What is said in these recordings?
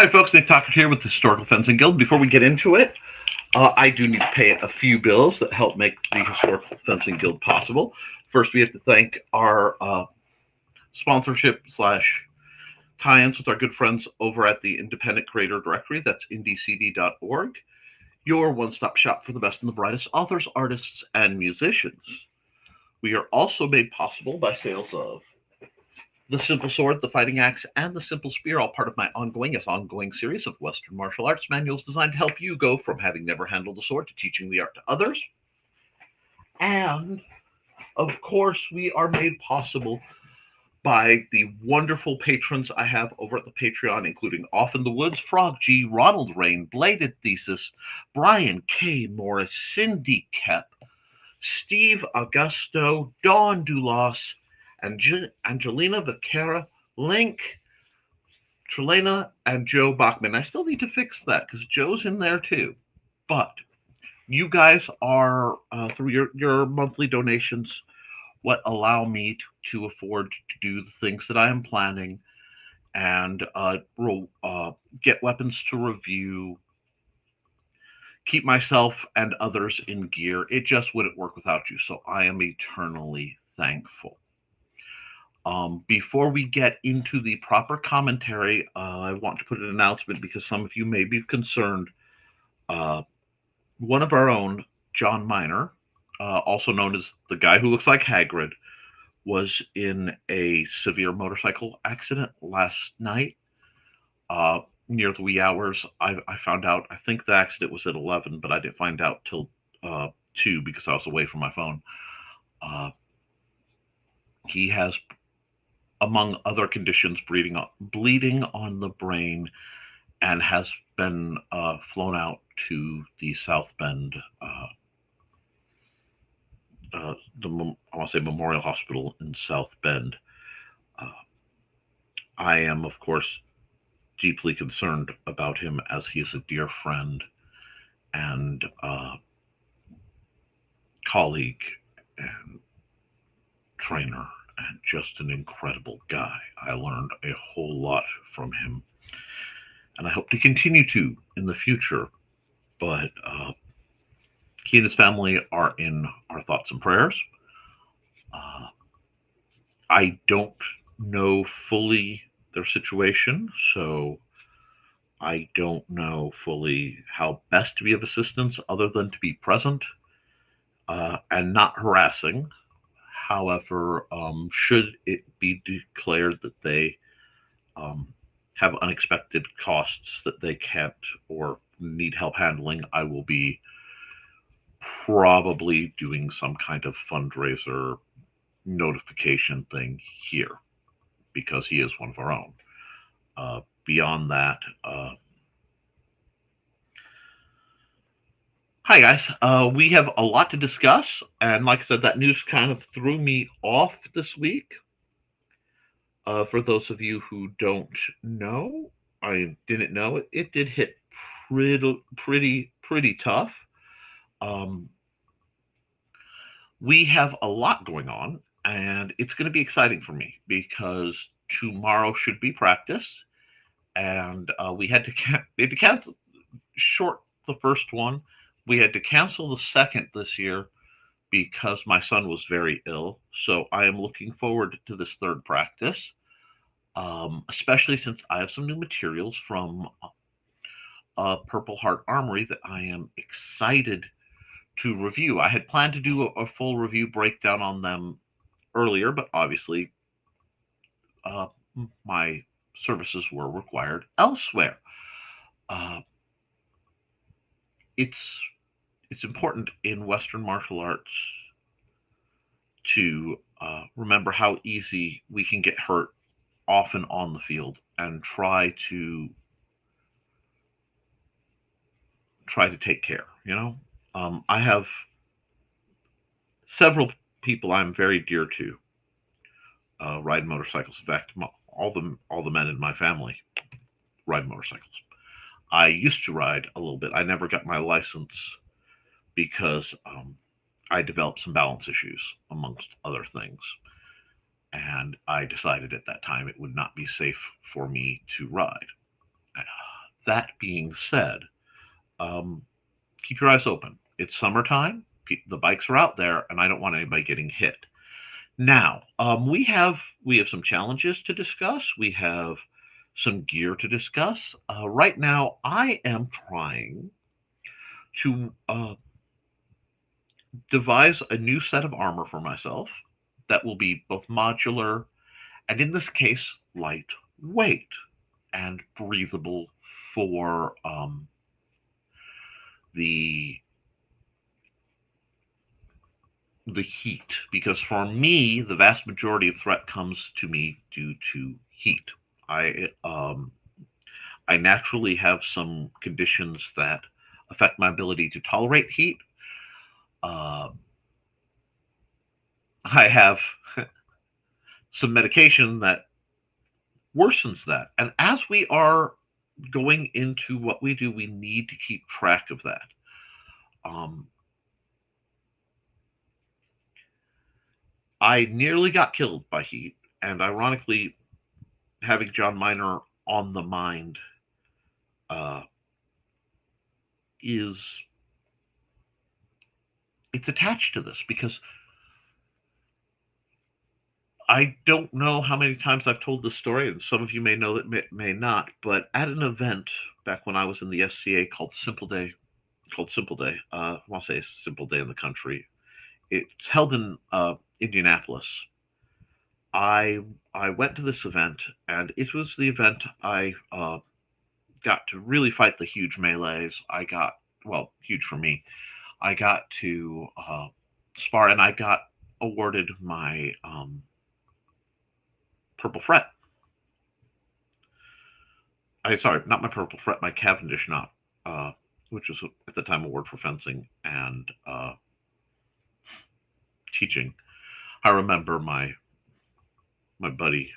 Hi, folks. Nick Talker here with the Historical Fencing Guild. Before we get into it, I do need to pay a few bills that help make the Historical Fencing Guild possible. First, we have to thank our sponsorship slash tie-ins with our good friends over at the Independent Creator Directory. That's IndieCD.org, your one-stop shop for the best and the brightest authors, artists, and musicians. We are also made possible by sales of the Simple Sword, the Fighting Axe, and the Simple Spear, all part of my ongoing series of Western martial arts manuals designed to help you go from having never handled a sword to teaching the art to others. And, of course, we are made possible by the wonderful patrons I have over at the Patreon, including Off in the Woods, Frog G, Ronald, Riehn, Bladed Thesis, Brian K. Morris, Cindy Koepp, Steve Agosto, Dawn Dulas, Angelina, Vaquera-Linke, Trilaina, and Joe Bachman. I still need to fix that because Joe's in there too. But you guys are, through your monthly donations, what allow me to afford to do the things that I am planning and get weapons to review, keep myself and others in gear. It just wouldn't work without you. So I am eternally thankful. Before we get into the proper commentary, I want to put an announcement because some of you may be concerned. One of our own, John Miner, also known as the guy who looks like Hagrid, was in a severe motorcycle accident last night near the wee hours. I found out, I think the accident was at 11, but I didn't find out till 2 because I was away from my phone. He has, among other conditions, bleeding on the brain, and has been flown out to the South Bend, I want to say Memorial Hospital in South Bend. I am, of course, deeply concerned about him as he is a dear friend and colleague and trainer and just an incredible guy. I learned a whole lot from him, and I hope to continue to in the future. But he and his family are in our thoughts and prayers. I don't know fully their situation, so I don't know fully how best to be of assistance other than to be present and not harassing. However, should it be declared that they have unexpected costs that they can't or need help handling, I will be probably doing some kind of fundraiser notification thing here because he is one of our own. Beyond that, hi guys. We have a lot to discuss, and like I said, that news kind of threw me off this week. For those of you who don't know, I didn't know it. It did hit pretty tough. We have a lot going on, and it's going to be exciting for me because tomorrow should be practice, and we had to cancel short the first one. We had to cancel the second this year because my son was very ill. So I am looking forward to this third practice, especially since I have some new materials from Purple Heart Armory that I am excited to review. I had planned to do a full review breakdown on them earlier, but obviously my services were required elsewhere. It's important in Western martial arts to remember how easy we can get hurt often on the field and try to take care. I have several people I'm very dear to ride motorcycles. In fact, all the men in my family ride motorcycles. I used to ride a little bit. I never got my license because I developed some balance issues, amongst other things. And I decided at that time it would not be safe for me to ride. That being said, keep your eyes open. It's summertime. The bikes are out there, and I don't want anybody getting hit. Now, we have some challenges to discuss. We have some gear to discuss. Right now, I am trying to devise a new set of armor for myself that will be both modular and, in this case, lightweight and breathable for the the heat, because for me the vast majority of threat comes to me due to heat. I um i naturally have some conditions that affect my ability to tolerate heat. uh, I have some medication that worsens that, and as we are going into what we do, we need to keep track of that. um, I nearly got killed by heat, and ironically, having John Miner on the mind uh, is it's attached to this, because I don't know how many times I've told this story, and some of you may know it, may not. But at an event back when I was in the SCA called Simple Day, I want to say Simple Day in the country. It's held in Indianapolis. I I went to this event, and it was the event I got to really fight the huge melees. I got, well, huge for me. I got to spar, and I got awarded my purple fret. I sorry, not my purple fret, my Cavendish knot, uh, which was at the time award for fencing and teaching. I remember my buddy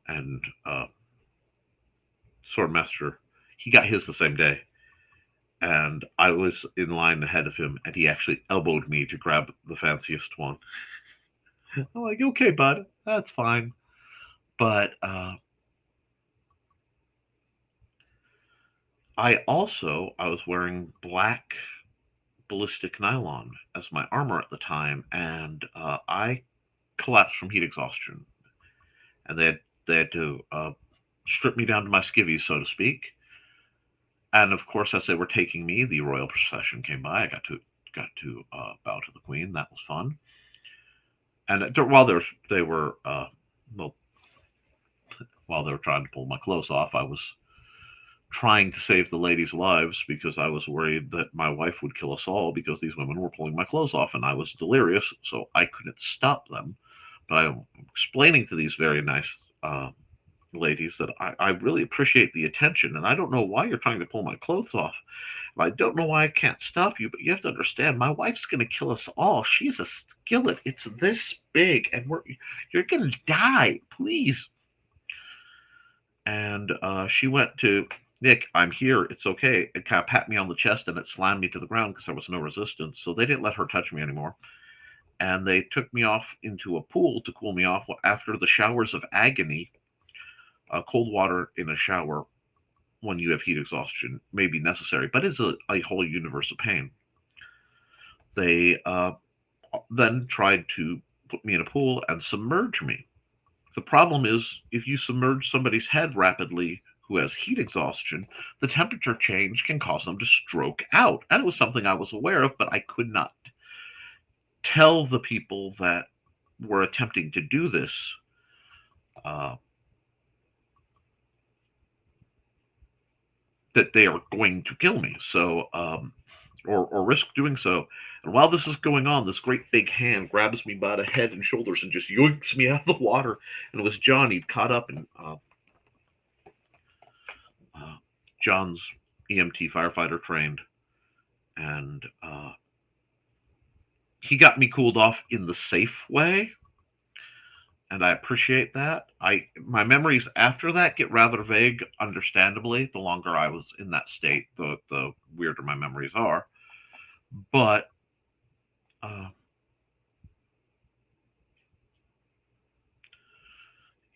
and swordmaster. He got his the same day, and I was in line ahead of him, and he actually elbowed me to grab the fanciest one. I'm like, okay, bud, that's fine. But I was wearing black ballistic nylon as my armor at the time, and I collapsed from heat exhaustion, and they had to strip me down to my skivvies, so to speak. And of course, as they were taking me, the royal procession came by. I got to bow to the queen. That was fun. And while they were well, while they were trying to pull my clothes off, I was trying to save the ladies' lives, because I was worried that my wife would kill us all, because these women were pulling my clothes off, and I was delirious, so I couldn't stop them. But I'm explaining to these very nice ladies that I really appreciate the attention, and I don't know why you're trying to pull my clothes off. I don't know why I can't stop you, but you have to understand, my wife's going to kill us all. She's a skillet. It's this big, and you're going to die. Please. And she went to Nick. I'm here. It's okay. It kind of pat me on the chest, and it slammed me to the ground because there was no resistance. So they didn't let her touch me anymore. And they took me off into a pool to cool me off after the showers of agony. Cold water in a shower when you have heat exhaustion may be necessary, but it's a whole universe of pain. They then tried to put me in a pool and submerge me. The problem is, if you submerge somebody's head rapidly who has heat exhaustion, the temperature change can cause them to stroke out. And it was something I was aware of, but I could not tell the people that were attempting to do this uh, that they are going to kill me. So, or risk doing so. And while this is going on, this great big hand grabs me by the head and shoulders and just yoinks me out of the water. And it was John. He'd caught up in John's EMT firefighter trained, and he got me cooled off in the safe way, and I appreciate that. My memories after that get rather vague, understandably. The longer I was in that state, the weirder my memories are. But uh,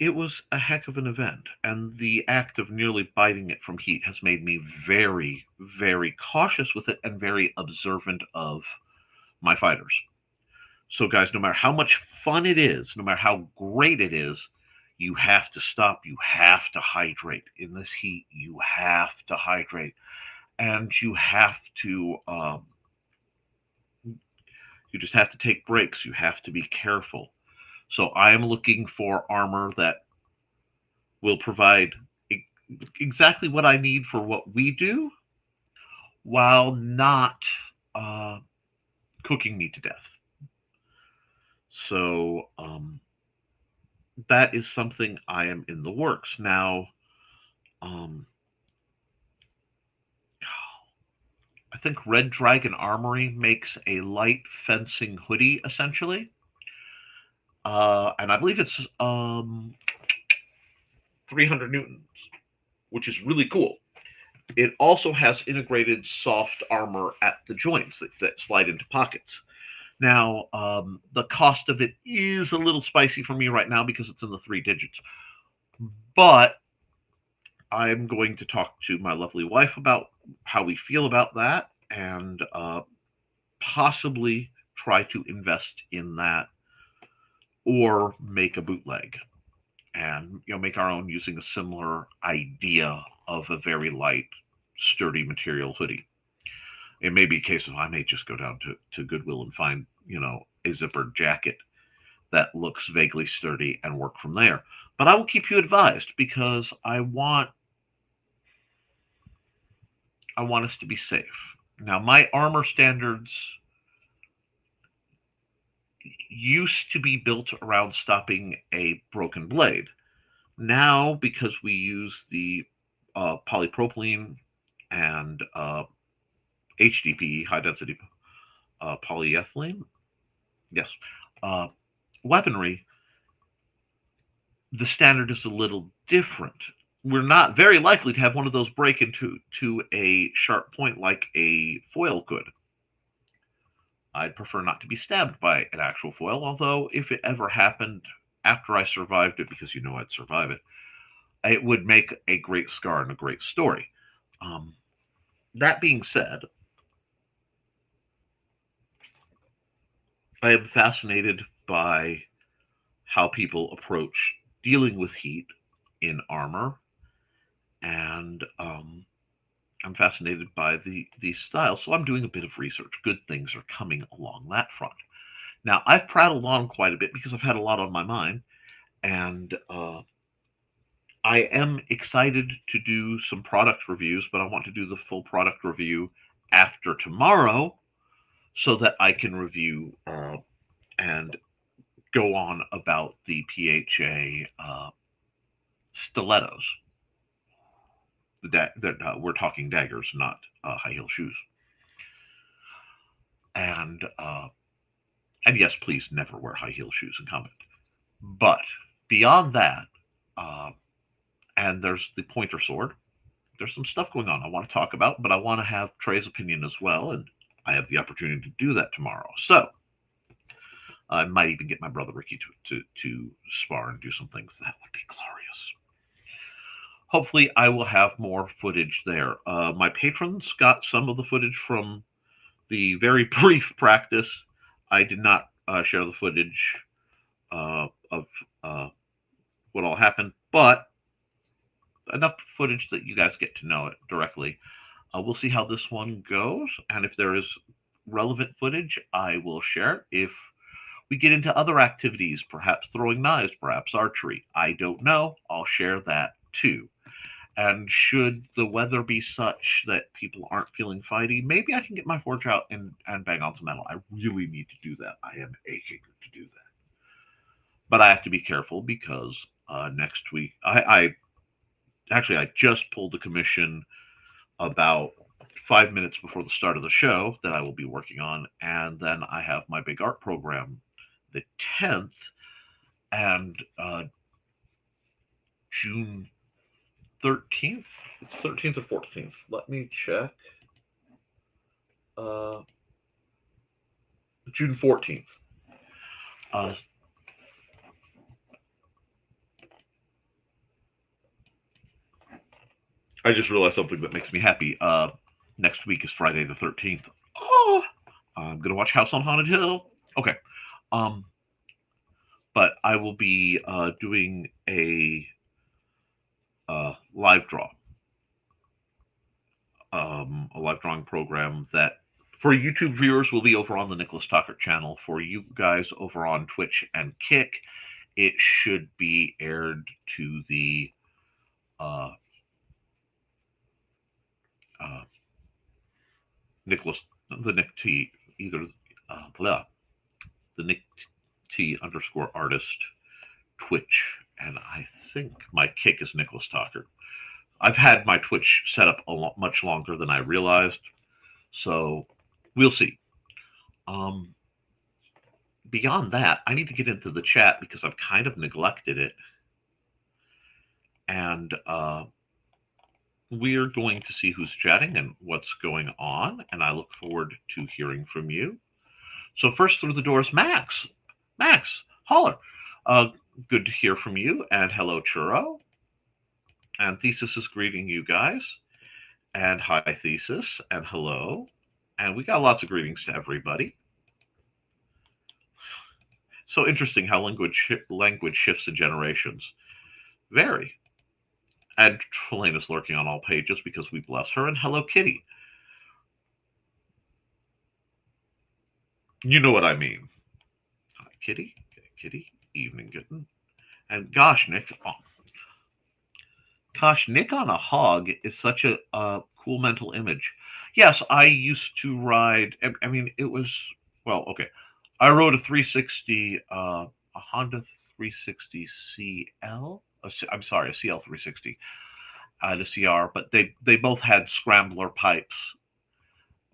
it was a heck of an event, and the act of nearly biting it from heat has made me very, very cautious with it and very observant of my fighters. So, guys, no matter how much fun it is, no matter how great it is, you have to stop. You have to hydrate. In this heat, you have to hydrate. And you have to, you just have to take breaks. You have to be careful. So, I am looking for armor that will provide exactly what I need for what we do while not uh, cooking me to death. So, that is something I am in the works. Now, um, I think Red Dragon Armory makes a light fencing hoodie, essentially. And I believe it's 300 newtons, which is really cool. It also has integrated soft armor at the joints that slide into pockets. Now, the cost of it is a little spicy for me right now because it's in the three digits. But I'm going to talk to my lovely wife about how we feel about that and possibly try to invest in that or make a bootleg and make our own using a similar idea of a very light, sturdy material hoodie. It may be a case of I may just go down to Goodwill and find, a zippered jacket that looks vaguely sturdy and work from there. But I will keep you advised because I want us to be safe. Now, my armor standards used to be built around stopping a broken blade. Now, because we use the polypropylene and HDPE, high density polyethylene, yes, uh, weaponry, the standard is a little different. We're not very likely to have one of those break into a sharp point like a foil could. I'd prefer not to be stabbed by an actual foil, although if it ever happened after I survived it, because I'd survive it, it would make a great scar and a great story. Um, that being said, I am fascinated by how people approach dealing with heat in armor, and I'm fascinated by the style. So I'm doing a bit of research. Good things are coming along that front. Now I've prattled on quite a bit because I've had a lot on my mind, and I am excited to do some product reviews, but I want to do the full product review after tomorrow so that I can review and go on about the PHA stilettos. We're talking daggers, not high heel shoes. And yes, please never wear high heel shoes in combat. But beyond that, uh, and there's the pointer sword. There's some stuff going on I want to talk about, but I want to have Trey's opinion as well, and I have the opportunity to do that tomorrow. So I might even get my brother Ricky to spar and do some things. That would be glorious. Hopefully, I will have more footage there. My patrons got some of the footage from the very brief practice. I did not share the footage of what all happened, but enough footage that you guys get to know it directly. We'll see how this one goes, and if there is relevant footage, I will share it. If we get into other activities, perhaps throwing knives, perhaps archery, I don't know, I'll share that too. And should the weather be such that people aren't feeling fighty, maybe I can get my forge out and bang on some metal. I really need to do that. I am aching to do that. But I have to be careful because next week, I just pulled the commission about 5 minutes before the start of the show that I will be working on. And then I have my big art program the 10th and June 13th. It's 13th or 14th. Let me check. June 14th. I just realized something that makes me happy. Next week is Friday the 13th. Oh, I'm gonna watch House on Haunted Hill. Okay. Um, but I will be doing live draw, a live drawing program that for YouTube viewers will be over on the Nicholas Tucker channel. For you guys over on Twitch and Kick, it should be aired to uh, uh, Nicholas, the Nick T, either blah, the Nick T underscore artist Twitch, and I think my Kick is Nicholas Tucker. I've had my Twitch set up much longer than I realized, so we'll see. Um, Beyond that, I need to get into the chat because I've kind of neglected it, and we're going to see who's chatting and what's going on, and I look forward to hearing from you. So first through the doors, Max. Max, holler. Uh, Good to hear from you, and hello, Churro. And Thesis is greeting you guys, and hi, Thesis, and hello. And we got lots of greetings to everybody. So interesting how language shifts in generations. Very. And Trilaina's lurking on all pages because we bless her. And hello, Kitty. You know what I mean. Hi, Kitty. Kitty. Evening, good. And gosh, Nick. Oh, gosh, Nick on a hog is such a cool mental image. Yes, I used to ride. I mean, it was well. Okay, I rode a 360, a Honda 360 CL. I'm sorry, a CL 360, the CR. But they both had scrambler pipes.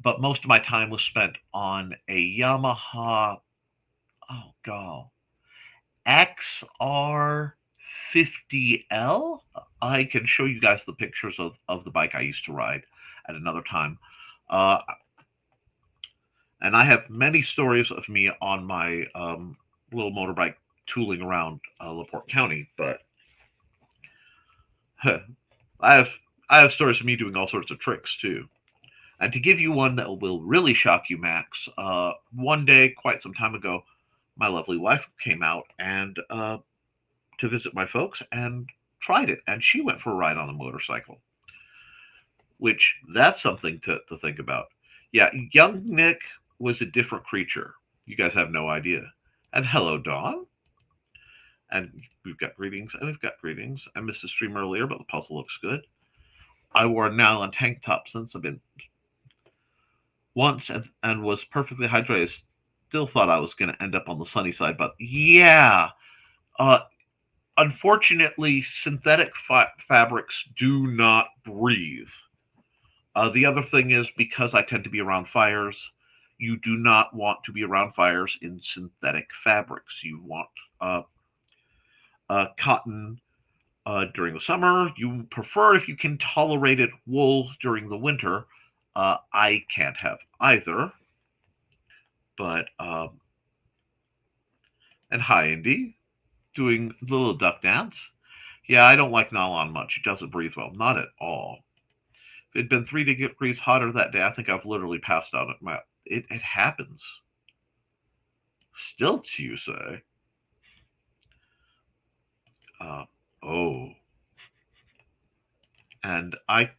But most of my time was spent on a Yamaha. Oh god, XR 50L. I can show you guys the pictures of the bike I used to ride at another time. Uh, and I have many stories of me on my little motorbike tooling around LaPorte County, but I have I have stories of me doing all sorts of tricks too. And to give you one that will really shock you, Max, one day, quite some time ago, my lovely wife came out and to visit my folks and tried it, and she went for a ride on a motorcycle. Which that's something to think about. Yeah, young Nick was a different creature. You guys have no idea. And hello, Dawn. And we've got greetings, and we've got greetings. I missed the stream earlier, but the puzzle looks good. I wore a nylon tank top since I've been once and was perfectly hydrated. Still thought I was going to end up on the sunny side, but yeah. Uh, Unfortunately, synthetic fabrics do not breathe. The other thing is because I tend to be around fires, you do not want to be around fires in synthetic fabrics. You want cotton during the summer. You prefer, if you can tolerate it, wool during the winter. I can't have either. But, and hi, Indy, doing the little duck dance. Yeah, I don't like nylon much. It doesn't breathe well. Not at all. If it'd been 3 degrees hotter that day, I think I've literally passed out. It happens. Stilts, you say? Uh, oh. And I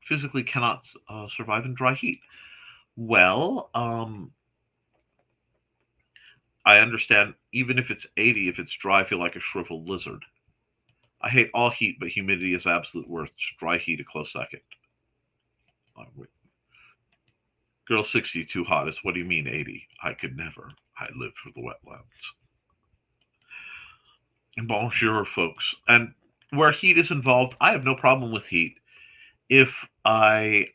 physically cannot survive in dry heat. Well, I understand. Even if it's 80, if it's dry, I feel like a shriveled lizard. I hate all heat, but humidity is absolute worst. Dry heat a close second. Wait. Girl 62 hottest. What do you mean 80? I could never. I live for the wetlands. Bonjour, folks. And where heat is involved, I have no problem with heat. If I,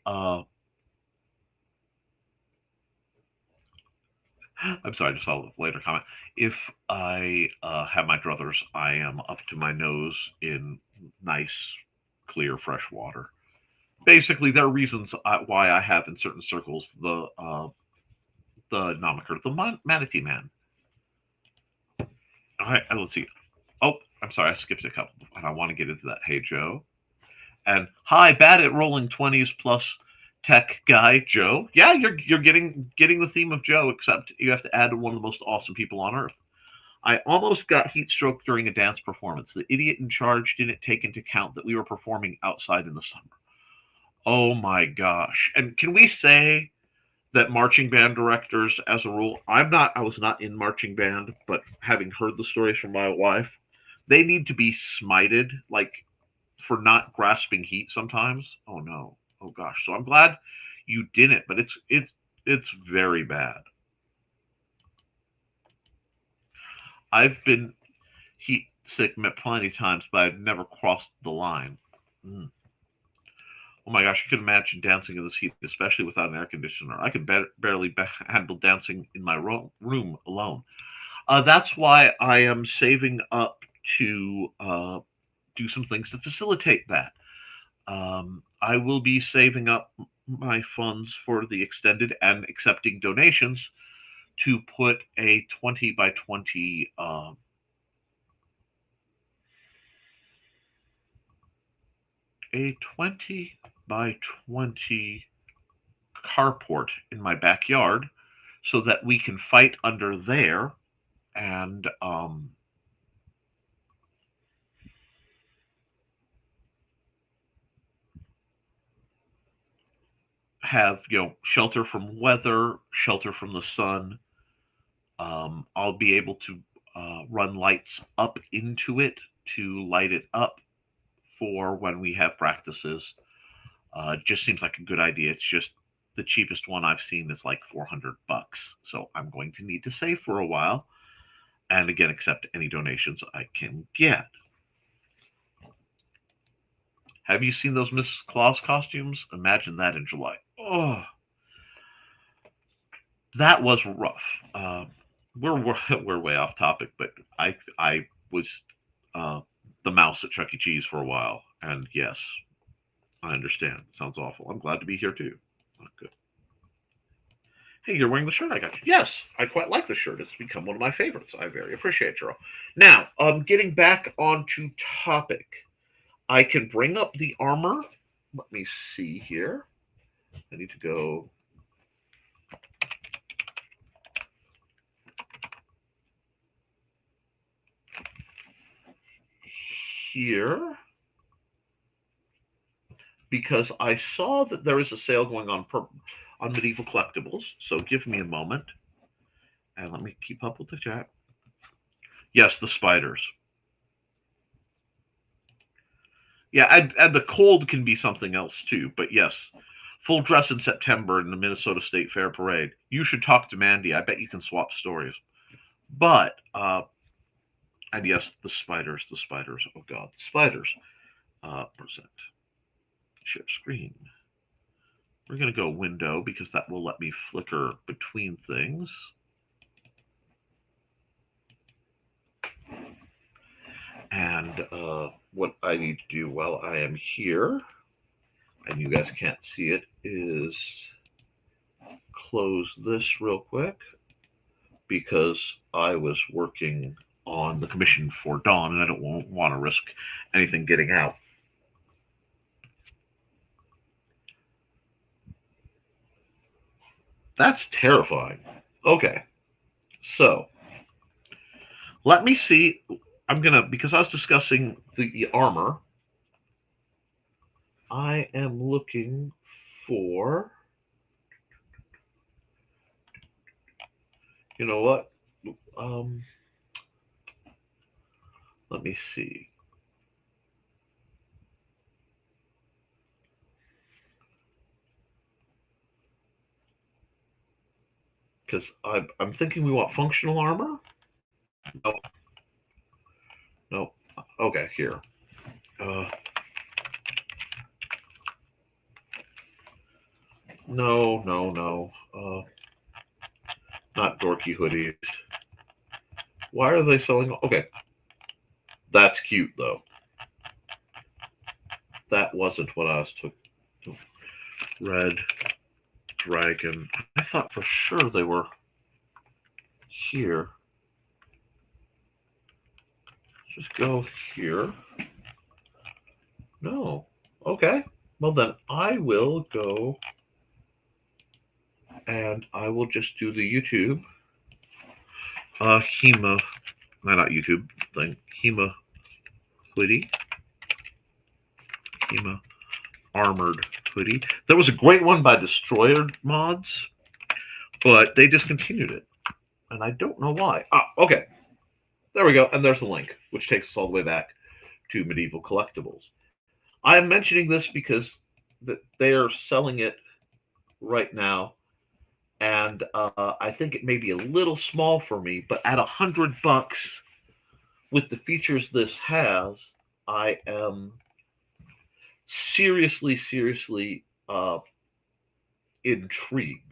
I'm sorry, I just saw a later comment. If I have my druthers, I am up to my nose in nice, clear, fresh water. Basically, there are reasons why I have in certain circles the moniker, the Manatee Man. All right, let's see. Oh, I'm sorry, I skipped a couple, and I want to get into that. Hey, Joe. And hi, bad at rolling 20s plus tech guy Joe. Yeah, you're getting the theme of Joe, except you have to add one of the most awesome people on earth. I almost got heat stroke during a dance performance. The idiot in charge didn't take into account that we were performing outside in the summer. Oh my gosh. And can we say that marching band directors, as a rule, I was not in marching band, but having heard the stories from my wife, they need to be smited, like for not grasping heat sometimes. Oh no. Oh gosh. So I'm glad you didn't, but it's very bad. I've been heat sick plenty of times, but I've never crossed the line. Mm. Oh my gosh, I could imagine dancing in this heat, especially without an air conditioner. I could barely handle dancing in my room alone. That's why I am saving up to do some things to facilitate that. I will be saving up my funds for the extended and accepting donations to put a 20 by 20 a 20 by 20 carport in my backyard so that we can fight under there and have shelter from weather, shelter from the sun. I'll be able to run lights up into it to light it up for when we have practices. It just seems like a good idea. It's just the cheapest one I've seen is like $400, so I'm going to need to save for a while, and again accept any donations I can get. Have you seen those Miss Claus costumes? Imagine that in July. Oh, that was rough. We're way off topic, but I was uh, the mouse at Chuck E. Cheese for a while, and yes, I understand. Sounds awful. I'm glad to be here too. Good. Hey, you're wearing the shirt I got you. Yes, I quite like the shirt. It's become one of my favorites. I very appreciate you. Now, getting back onto topic, I can bring up the armor. Let me see here. I need to go here because I saw that there is a sale going on medieval collectibles. So give me a moment and let me keep up with the chat. Yes, the spiders. Yeah, and the cold can be something else too. But yes, full dress in September in the Minnesota State Fair Parade. You should talk to Mandy. I bet you can swap stories. But and yes, the spiders, the spiders. Oh God, the spiders. Present. Share screen. We're going to go window because that will let me flicker between things. And what I need to do while I am here, and you guys can't see it, is close this real quick because I was working on the commission for Dawn and I don't want to risk anything getting out. That's terrifying. Okay. So let me see. Because I was discussing the armor, I am looking for, you know what? Um, Let me see. Because I'm thinking we want functional armor. No, no. Okay, here. No, no, no. Not dorky hoodies. Why are they selling? Okay, that's cute though. That wasn't what I was took. Red dragon. I thought for sure they were here. Just go here. No. Okay. Well, then I will go and I will just do the YouTube HEMA, not YouTube thing, HEMA hoodie, HEMA armored hoodie. There was a great one by Destroyer Mods, but they discontinued it, and I don't know why. Okay. There we go, and there's the link, which takes us all the way back to Medieval Collectibles. I am mentioning this because they are selling it right now, and I think it may be a little small for me, but at $100 with the features this has, I am seriously intrigued.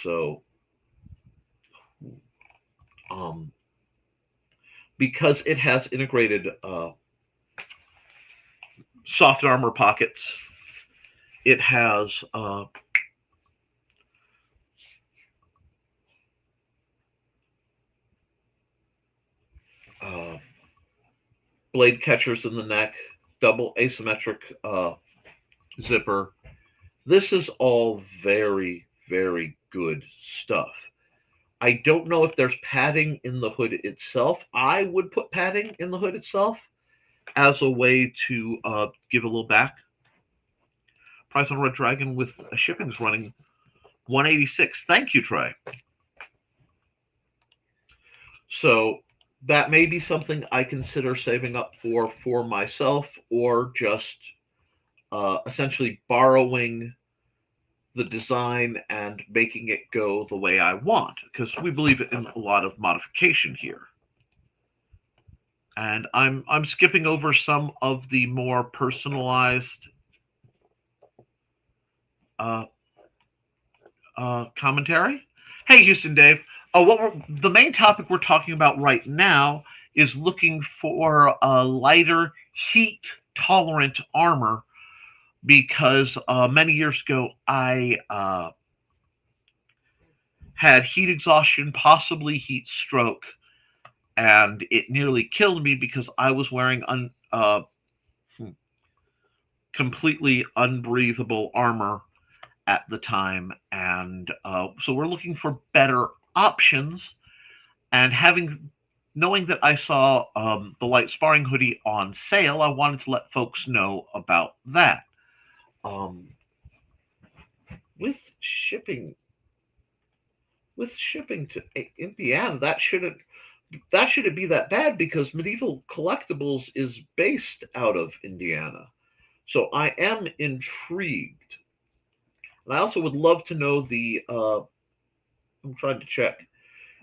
So, um, because it has integrated soft armor pockets, it has blade catchers in the neck, double asymmetric zipper. This is all very good stuff. I don't know if there's padding in the hood itself. I would put padding in the hood itself as a way to give a little back. Price on Red Dragon with shipping's running $186. Thank you, Trey. So that may be something I consider saving up for myself, or just essentially borrowing the design and making it go the way I want, because we believe in a lot of modification here. And I'm skipping over some of the more personalized commentary. Hey, Houston Dave. The main topic we're talking about right now is looking for a lighter, heat-tolerant armor, because many years ago I had heat exhaustion, possibly heat stroke, and it nearly killed me because I was wearing completely unbreathable armor at the time. And so we're looking for better options. And knowing that I saw the light sparring hoodie on sale, I wanted to let folks know about that. With shipping to Indiana, that shouldn't be that bad, because Medieval Collectibles is based out of Indiana. So I am intrigued. And I also would love to know I'm trying to check.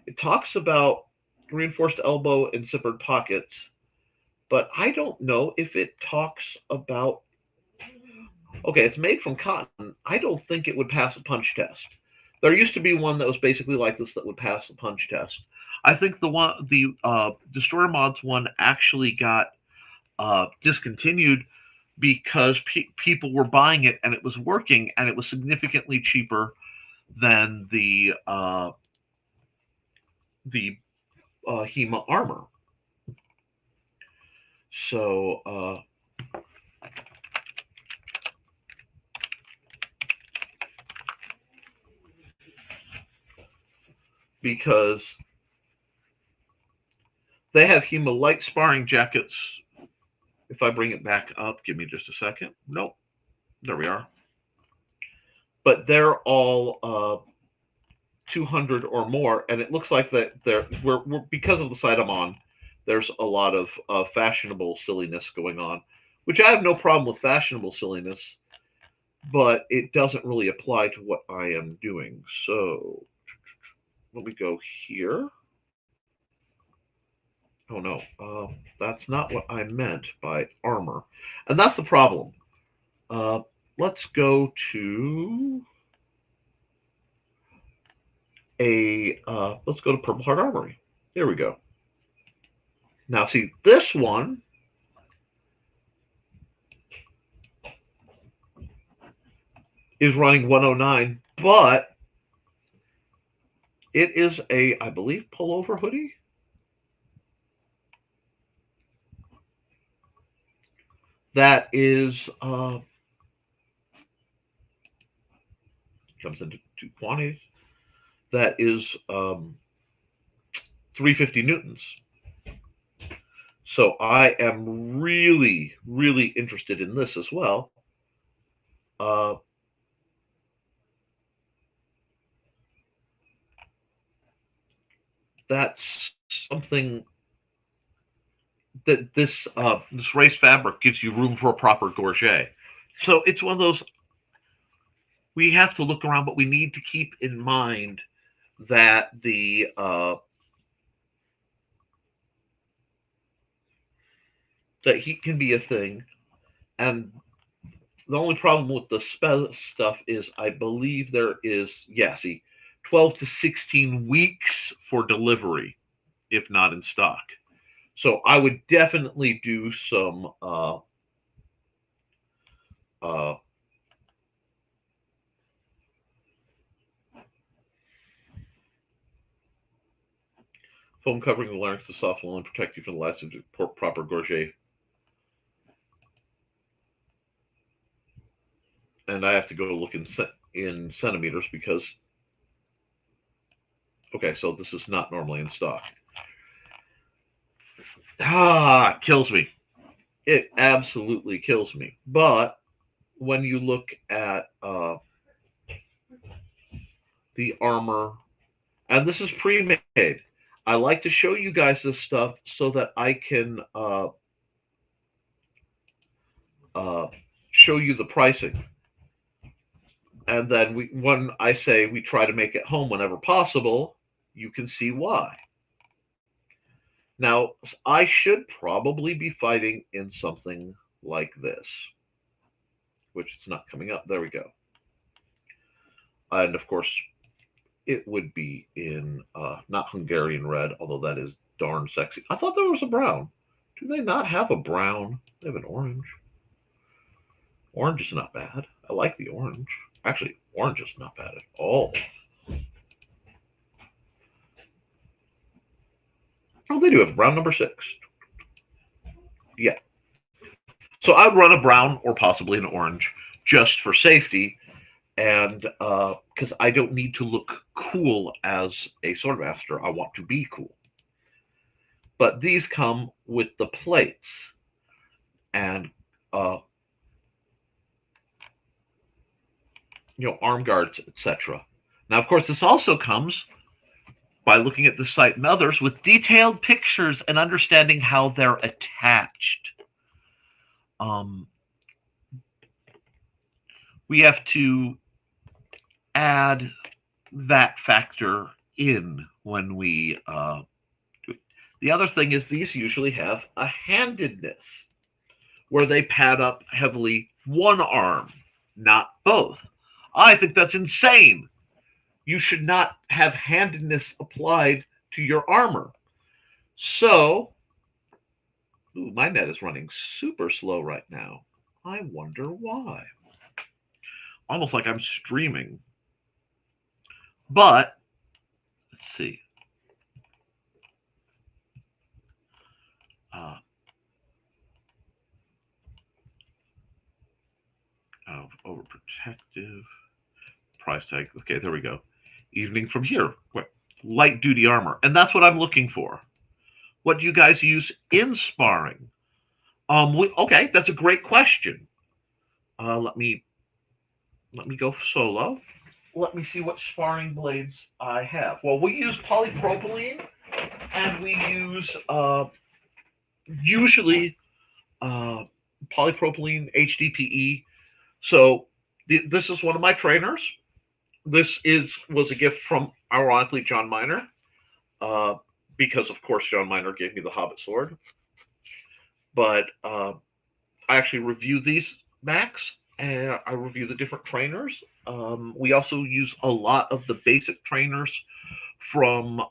It talks about reinforced elbow and zippered pockets, but I don't know if it talks about. Okay, it's made from cotton. I don't think it would pass a punch test. There used to be one that was basically like this that would pass the punch test. I think the Destroyer Mods one actually got discontinued because people were buying it and it was working, and it was significantly cheaper than the HEMA armor. So because they have HEMA light sparring jackets. If I bring it back up, give me just a second. Nope. There we are. But they're all 200 or more, and it looks like that we're because of the site I'm on, there's a lot of fashionable silliness going on, which I have no problem with fashionable silliness, but it doesn't really apply to what I am doing. So let me go here. Oh no, that's not what I meant by armor, and that's the problem. Let's go to let's go to Purple Heart Armory. There we go. Now see, this one is running 109, but it is I believe, pullover hoodie. That is comes into two quantities. That is 350 newtons. So I am really, really interested in this as well. That's something that this race fabric gives you room for a proper gorget. So it's one of those, we have to look around, but we need to keep in mind that that heat can be a thing, and the only problem with the stuff is I believe there is, 12 to 16 weeks for delivery, if not in stock. So I would definitely do some uh, foam covering the larynx to soften and protect you from the last of proper gorget. And I have to go look in centimeters because, okay, so this is not normally in stock. Kills me. It absolutely kills me. But when you look at the armor, and this is pre-made, I like to show you guys this stuff so that I can show you the pricing. And then when I say we try to make it home whenever possible, you can see why. Now, I should probably be fighting in something like this, which it's not coming up. There we go. And of course, it would be in not Hungarian red, although that is darn sexy. I thought there was a brown. Do they not have a brown? They have an orange. Orange is not bad. I like the orange. Actually, orange is not bad at all. Oh, they do have brown number 6. Yeah. So I'd run a brown or possibly an orange just for safety, and because I don't need to look cool as a swordmaster, I want to be cool. But these come with the plates and arm guards, etc. Now, of course, this also comes by looking at the site and others with detailed pictures and understanding how they're attached. We have to add that factor in when we do it. The other thing is these usually have a handedness where they pad up heavily one arm, not both. I think that's insane. You should not have handedness applied to your armor. So, my net is running super slow right now. I wonder why. Almost like I'm streaming. But, let's see. Overprotective. Price tag. Okay, there we go. Evening from here. Light duty armor. And that's what I'm looking for. What do you guys use in sparring? Okay, that's a great question. Let me go solo. Let me see what sparring blades I have. Well, we use polypropylene, and we use usually polypropylene HDPE. So this is one of my trainers. This was a gift from, ironically, John Miner, because of course John Miner gave me the Hobbit sword. But I actually review these Macs, and I review the different trainers. We also use a lot of the basic trainers from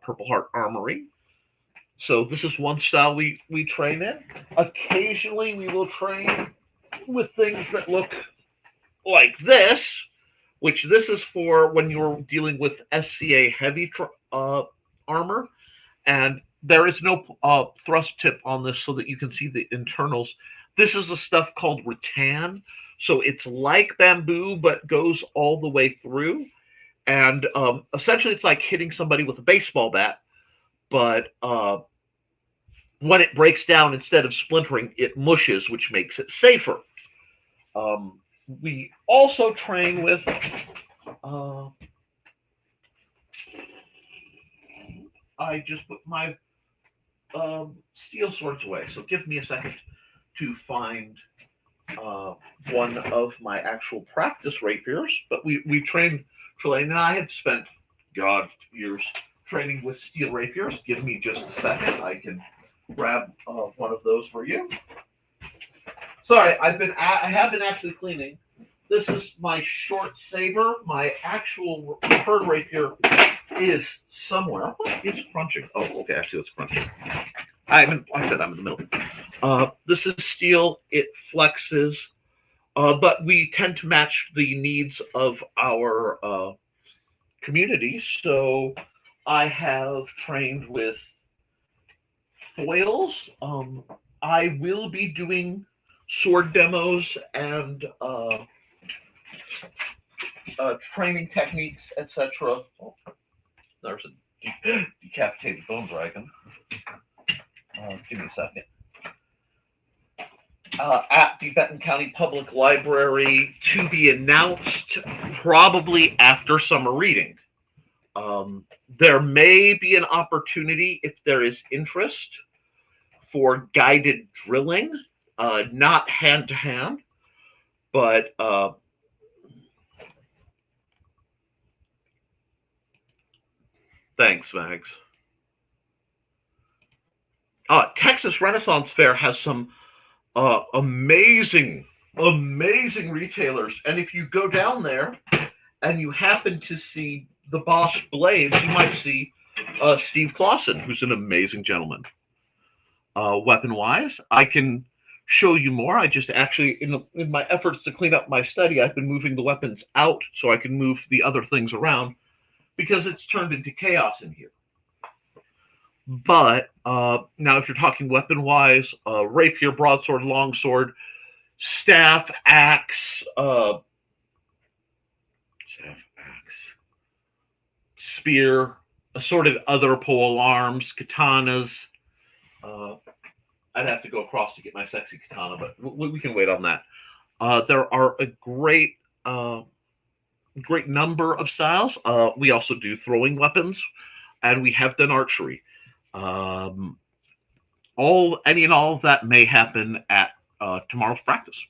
Purple Heart Armory. So this is one style we train in. Occasionally we will train with things that look like this, which this is for when you're dealing with SCA heavy armor, and there is no thrust tip on this so that you can see the internals. This is a stuff called rattan. So it's like bamboo, but goes all the way through. And essentially, it's like hitting somebody with a baseball bat. But when it breaks down, instead of splintering, it mushes, which makes it safer. We also train with I just put my steel swords away, so give me a second to find one of my actual practice rapiers. But we trained Trilaina and I have spent years training with steel rapiers. Give me just a second. I can grab one of those for you. Sorry, I have been actually cleaning. This is my short saber. My actual preferred rapier is somewhere. What is crunching? Oh, okay. I see what's crunching. Like I said, I'm in the middle. This is steel. It flexes, but we tend to match the needs of our community. So I have trained with foils. I will be doing sword demos and training techniques, etc. Oh, there's a decapitated bone dragon. Give me a second. At the Benton County Public Library, to be announced probably after summer reading. There may be an opportunity, if there is interest, for guided drilling, not hand to hand, but thanks, Mags. Texas Renaissance Fair has some amazing retailers, and if you go down there and you happen to see the Boss Blades, you might see Steve Clausen, who's an amazing gentleman. Weapon-wise, I can show you more. I just actually, in my efforts to clean up my study, I've been moving the weapons out so I can move the other things around because it's turned into chaos in here. But now, if you're talking weapon-wise, rapier, broadsword, longsword, staff, axe, spear, assorted other pole arms, katanas. I'd have to go across to get my sexy katana, but we can wait on that. There are a great number of styles. We also do throwing weapons, and we have done archery. Any and all of that may happen at tomorrow's practice.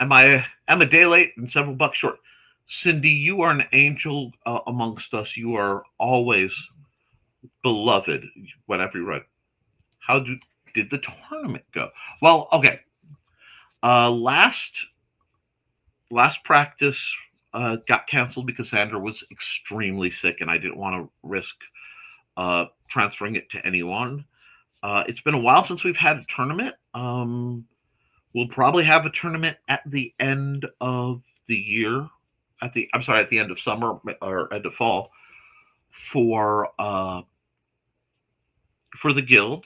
I'm a day late and several bucks short. Cindy, you are an angel amongst us. You are always beloved whenever you run. How did the tournament go? Well, okay. Last practice got canceled because Sandra was extremely sick, and I didn't want to risk transferring it to anyone. It's been a while since we've had a tournament. We'll probably have a tournament at the end of the year. At the end of summer or end of fall for the guild.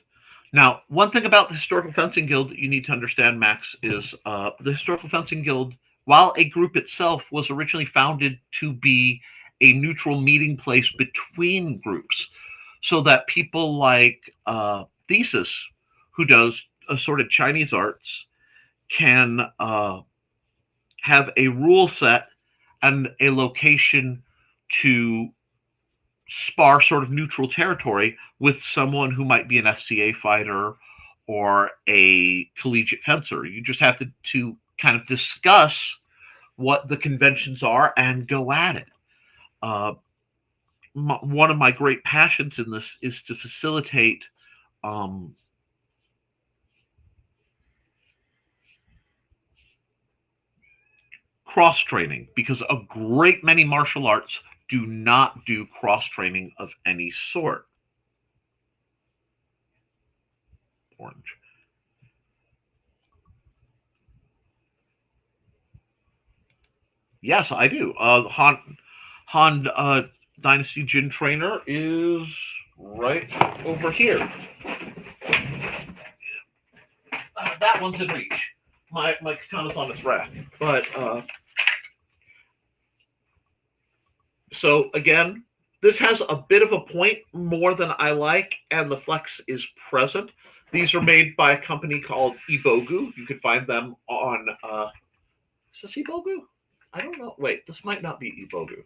Now, one thing about the Historical Fencing Guild that you need to understand, Max, is the Historical Fencing Guild, while a group itself, was originally founded to be a neutral meeting place between groups, so that people like Thesis, who does assorted Chinese arts, can have a rule set and a location to spar sort of neutral territory with someone who might be an FCA fighter or a collegiate fencer. You just have to kind of discuss what the conventions are and go at it. One of my great passions in this is to facilitate cross-training, because a great many martial arts do not do cross-training of any sort. Orange. Yes, I do. Han Dynasty Gin Trainer is right over here. that one's in reach. My katana's on its rack. But so again, this has a bit of a point more than I like, and the flex is present. These are made by a company called Ibogu. You can find them on is this Ibogu? I don't know. Wait, this might not be Ibogu.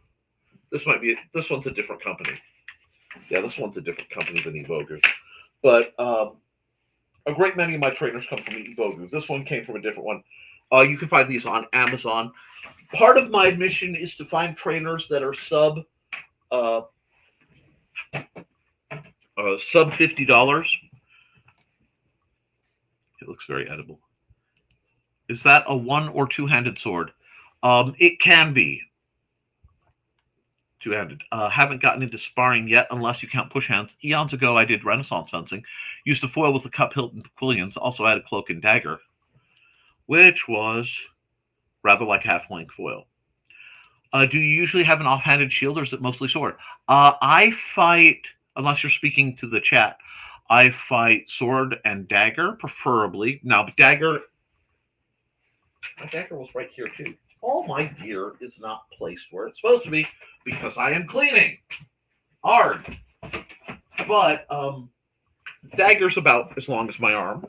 This one's a different company. Yeah, this one's a different company than Ibogu. But a great many of my trainers come from Ibogu. This one came from a different one. You can find these on Amazon. Part of my mission is to find trainers that are sub $50. It looks very edible. Is that a one or two-handed sword? It can be two-handed. Haven't gotten into sparring yet, unless you count push hands. Eons ago, I did Renaissance fencing. Used a foil with the cup hilt and quillions. Also had a cloak and dagger, which was rather like half-length foil. Do you usually have an offhanded shield, or is it mostly sword? I fight, unless you're speaking to the chat, I fight sword and dagger, preferably. Now, my dagger was right here, too. All my gear is not placed where it's supposed to be because I am cleaning hard. But dagger's about as long as my arm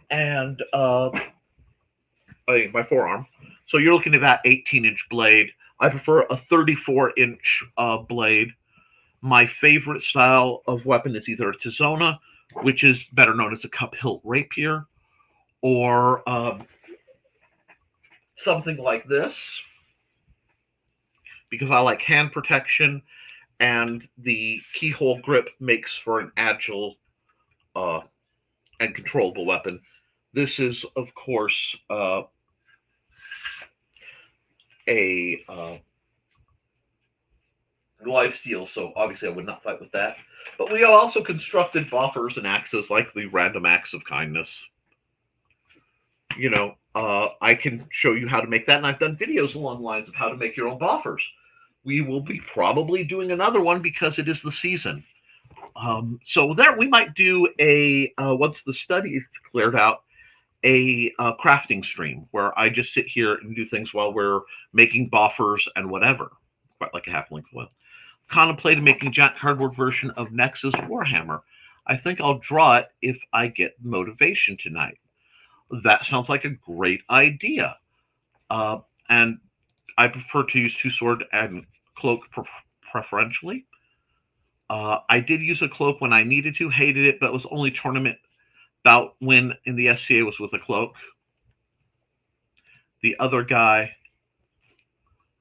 and my forearm. So you're looking at that 18-inch blade. I prefer a 34-inch blade. My favorite style of weapon is either a Tizona, which is better known as a cup hilt rapier, or something like this, because I like hand protection, and the keyhole grip makes for an agile and controllable weapon. This is, of course, a lifesteal, so obviously I would not fight with that. But we also constructed buffers and axes like the random acts of kindness. You know, I can show you how to make that, and I've done videos along the lines of how to make your own buffers. We will be probably doing another one because it is the season. So there, we might do a once the study is cleared out, a crafting stream where I just sit here and do things while we're making buffers and whatever, quite like a half-length foil. Contemplated making a giant cardboard version of Nexus Warhammer. I think I'll draw it if I get motivation tonight. That sounds like a great idea. And I prefer to use two sword and cloak preferentially. I did use a cloak when I needed to, hated it, but it was only tournament bout win in the SCA was with a cloak. The other guy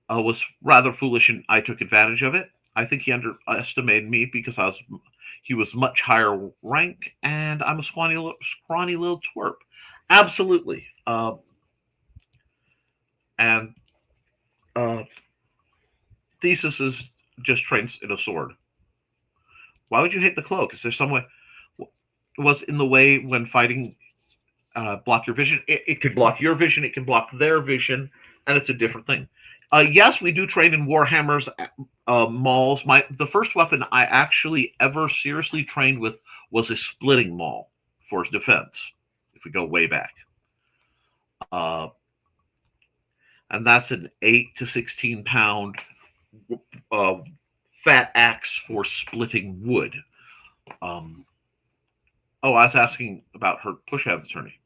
was rather foolish, and I took advantage of it. I think he underestimated me because he was much higher rank, and I'm a scrawny little twerp. Absolutely. And Thesis is just trains in a sword. Why would you hate the cloak? Is there some way? Was in the way when fighting block your vision? It could block your vision. It can block their vision, and it's a different thing. Yes, we do train in Warhammers, mauls. The first weapon I actually ever seriously trained with was a splitting maul for defense, if we go way back. And that's an 8 to 16 pound fat axe for splitting wood. Oh, I was asking about her push-out attorney.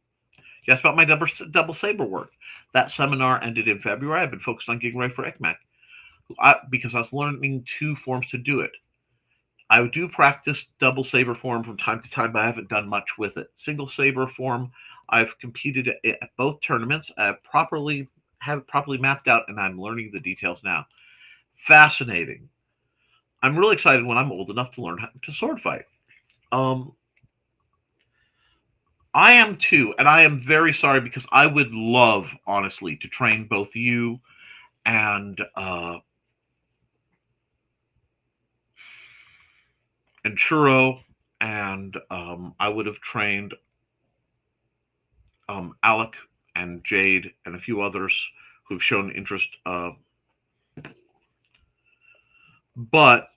Yes, about my double saber work. That seminar ended in February. I've been focused on getting ready for ECMAC because I was learning two forms to do it. I do practice double saber form from time to time, but I haven't done much with it. Single saber form, I've competed at both tournaments. I have it properly mapped out, and I'm learning the details now. Fascinating. I'm really excited when I'm old enough to learn how to sword fight. I am too, and I am very sorry because I would love, honestly, to train both you and Churro, and I would have trained Alec and Jade and a few others who've shown interest. But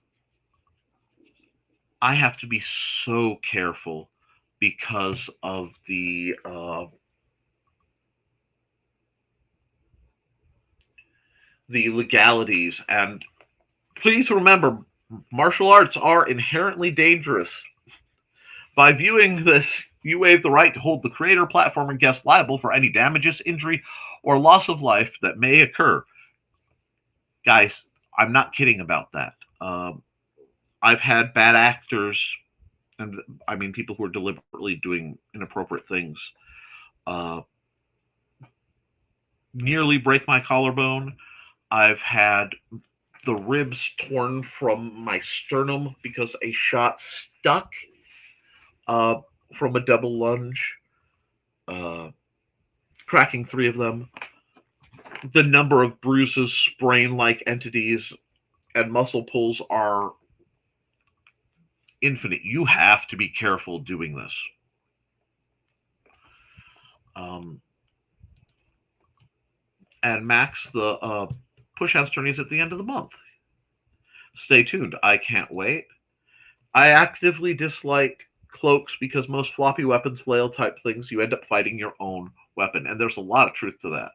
I have to be so careful because of the legalities. And please remember, martial arts are inherently dangerous. By viewing this, you waive the right to hold the creator, platform, and guest liable for any damages, injury, or loss of life that may occur. Guys, I'm not kidding about that. I've had bad actors, and I mean people who are deliberately doing inappropriate things, uh, nearly break my collarbone. I've had the ribs torn from my sternum because a shot stuck uh, from a double lunge, uh, cracking 3 of them. The number of bruises, sprain like entities, and muscle pulls are infinite. You have to be careful doing this. And Max, the push hands tourney is at the end of the month. Stay tuned. I can't wait. I actively dislike cloaks because most floppy weapons, flail type things, you end up fighting your own weapon. And there's a lot of truth to that.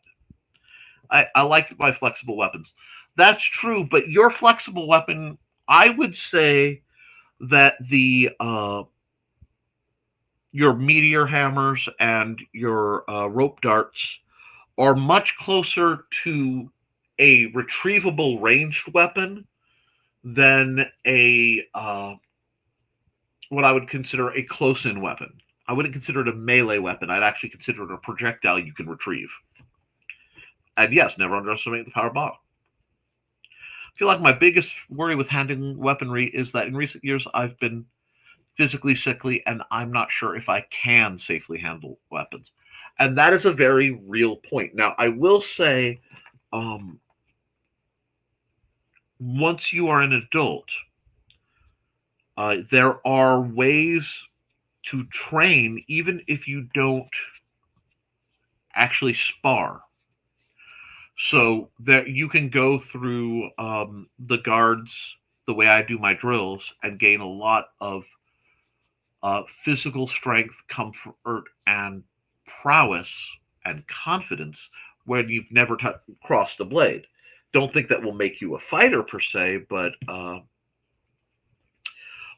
I like my flexible weapons. That's true, but your flexible weapon, I would say that the your meteor hammers and your rope darts are much closer to a retrievable ranged weapon than a what I would consider a close-in weapon. I wouldn't consider it a melee weapon. I'd actually consider it a projectile you can retrieve. And yes, never underestimate the power bomb. I feel like my biggest worry with handling weaponry is that in recent years I've been physically sickly and I'm not sure if I can safely handle weapons. And that is a very real point. Now, I will say, once you are an adult, there are ways to train even if you don't actually spar. So that you can go through the guards the way I do my drills and gain a lot of physical strength, comfort, and prowess and confidence when you've never crossed a blade. Don't think that will make you a fighter per se, but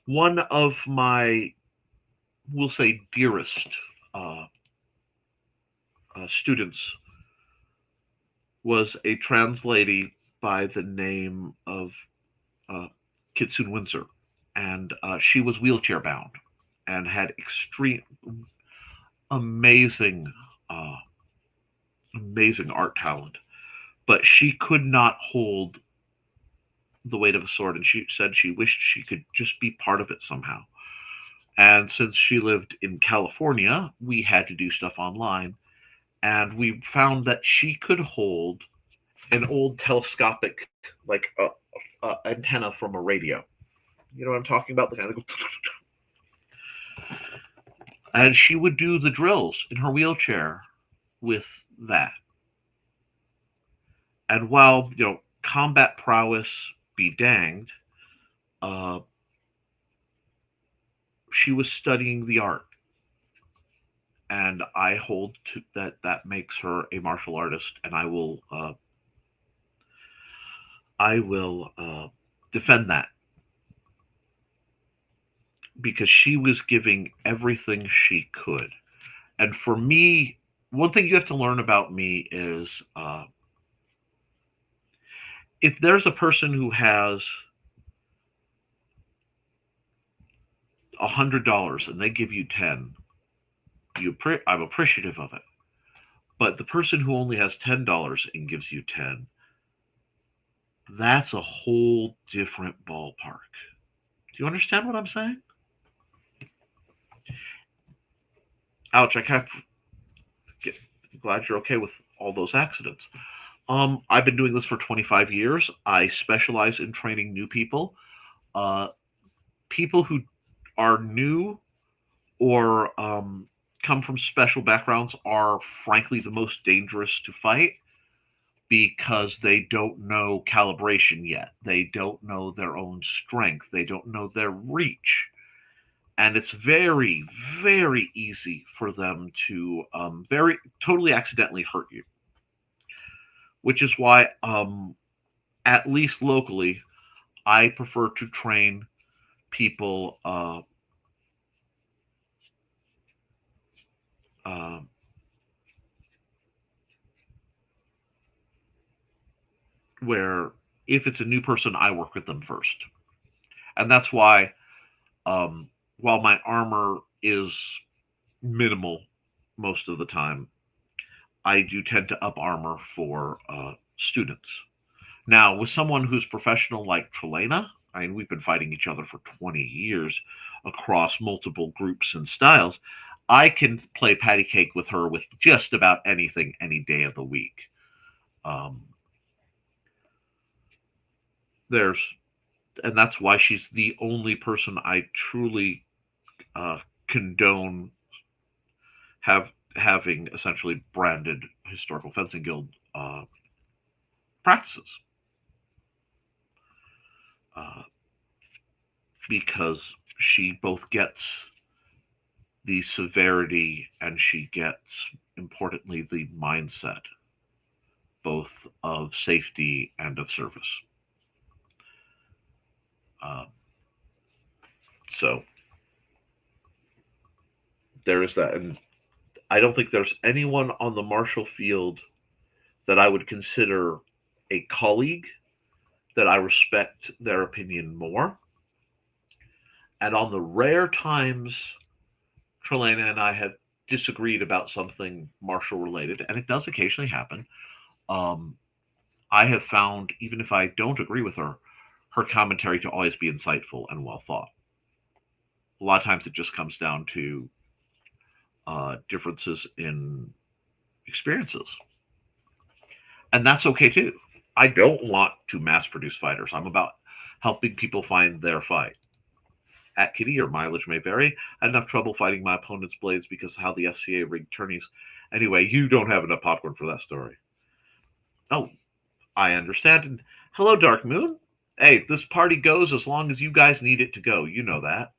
one of my, we'll say, dearest students was a trans lady by the name of Kitsune Windsor, and she was wheelchair bound and had extreme, amazing, uh, amazing art talent, but she could not hold the weight of a sword, and she said she wished she could just be part of it somehow. And since she lived in California, we had to do stuff online, and we found that she could hold an old telescopic, like antenna from a radio. You know what I'm talking about? The kind of go, and she would do the drills in her wheelchair with that. And while combat prowess be danged, uh, she was studying the art, and I hold to that. That makes her a martial artist, and I will defend that because she was giving everything she could. And for me, one thing you have to learn about me is if there's a person who has $100 and they give you 10, I'm appreciative of it. But the person who only has $10 and gives you 10, that's a whole different ballpark. Do you understand what I'm saying? Ouch! Glad you're okay with all those accidents. I've been doing this for 25 years. I specialize in training new people. People who are new or come from special backgrounds are frankly the most dangerous to fight because they don't know calibration yet. They don't know their own strength. They don't know their reach. and it's very, very easy for them to very totally accidentally hurt you. Which is why, at least locally, I prefer to train people uh, where if it's a new person, I work with them first, and that's why while my armor is minimal most of the time, I do tend to up armor for students. Now, with someone who's professional like Trilaina, I mean, we've been fighting each other for 20 years across multiple groups and styles. I can play patty cake with her with just about anything any day of the week. Um, there's, and that's why she's the only person I truly condone having essentially branded historical fencing guild practices. Uh, because she both gets the severity and she gets, importantly, the mindset, both of safety and of service. Uh, so there is that. And I don't think there's anyone on the martial field that I would consider a colleague that I respect their opinion more. And on the rare times Trilaina and I have disagreed about something martial related, and it does occasionally happen, um, I have found, even if I don't agree with her, her commentary to always be insightful and well thought. A lot of times it just comes down to differences in experiences. And that's okay too. I don't want to mass produce fighters. I'm about helping people find their fight. At Kitty, your mileage may vary. I had enough trouble fighting my opponent's blades because of how the SCA rigged tourneys. Anyway, you don't have enough popcorn for that story. Oh, I understand. And hello, Dark Moon. Hey, this party goes as long as you guys need it to go. You know that.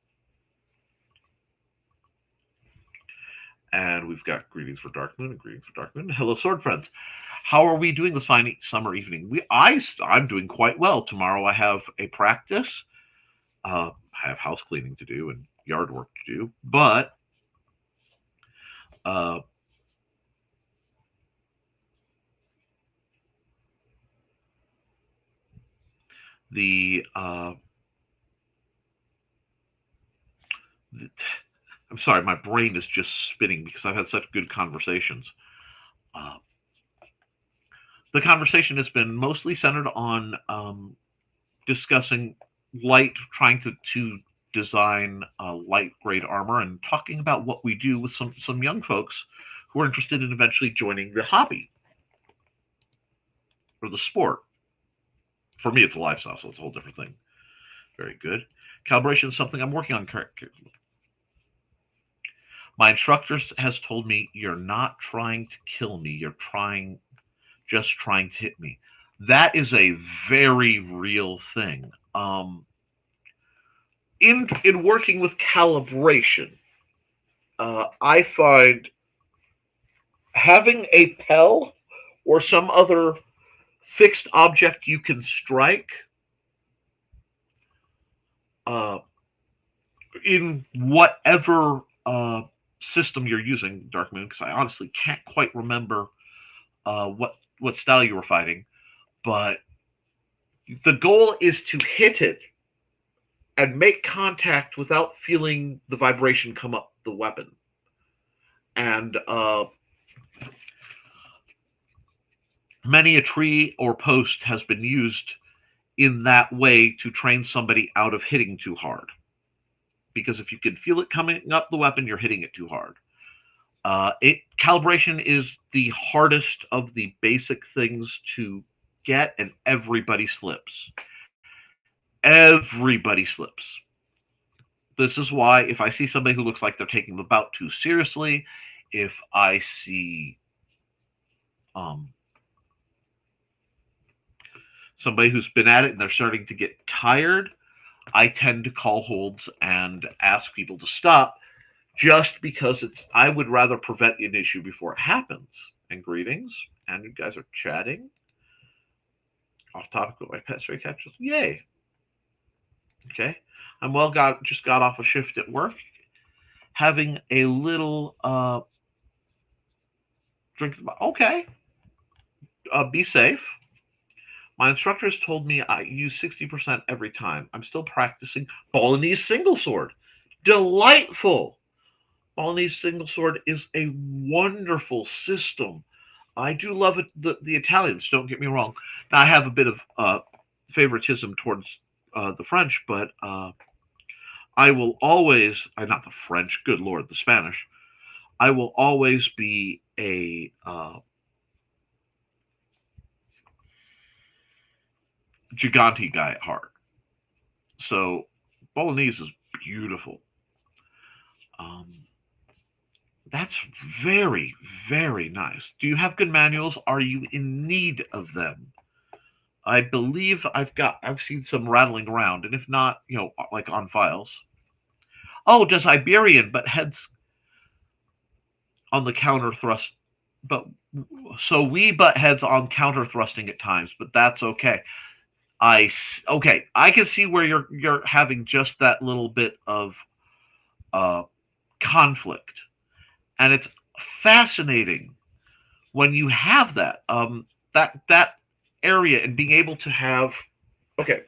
And we've got greetings for Dark Moon and greetings for Dark Moon. Hello, sword friends. How are we doing this fine summer evening? I'm doing quite well. Tomorrow I have a practice. I have house cleaning to do and yard work to do, but uh, the, uh, the I'm sorry, my brain is just spinning because I've had such good conversations. Uh, the conversation has been mostly centered on discussing trying to design light grade armor and talking about what we do with some young folks who are interested in eventually joining the hobby or the sport. For me, it's a lifestyle, so it's a whole different thing. Very good. Calibration is something I'm working on. My instructor has told me you're not trying to kill me. You're just trying to hit me. That is a very real thing. In working with calibration, I find having a Pell or some other fixed object you can strike in whatever system you're using, Dark Moon, because I honestly can't quite remember what style you were fighting, but the goal is to hit it and make contact without feeling the vibration come up the weapon. And many a tree or post has been used in that way to train somebody out of hitting too hard. Because if you can feel it coming up the weapon, you're hitting it too hard. Calibration is the hardest of the basic things to get, and everybody slips. Everybody slips. This is why if I see somebody who looks like they're taking the bout too seriously, if I see somebody who's been at it and they're starting to get tired, I tend to call holds and ask people to stop just because I would rather prevent an issue before it happens. And greetings, and you guys are chatting. Off topic with my pet stray catches. Yay. Okay. Just got off a shift at work, having a little drink. Okay. Be safe. My instructors told me I use 60% every time. I'm still practicing Balinese single sword. Delightful. Balinese single sword is a wonderful system. I do love it. The Italians, don't get me wrong. Now, I have a bit of favoritism towards the French, but I will always, not the French, good Lord, the Spanish. I will always be a Gigante guy at heart. So Bolognese is beautiful. That's very, very nice. Do you have good manuals? Are you in need of them? I believe I've seen some rattling around, and if not, like on files. Oh, does Iberian, but heads on the counter thrust, but so we butt heads on counter thrusting at times, but that's okay. Okay, I can see where you're having just that little bit of conflict, and it's fascinating when you have that that area and being able to have. Okay,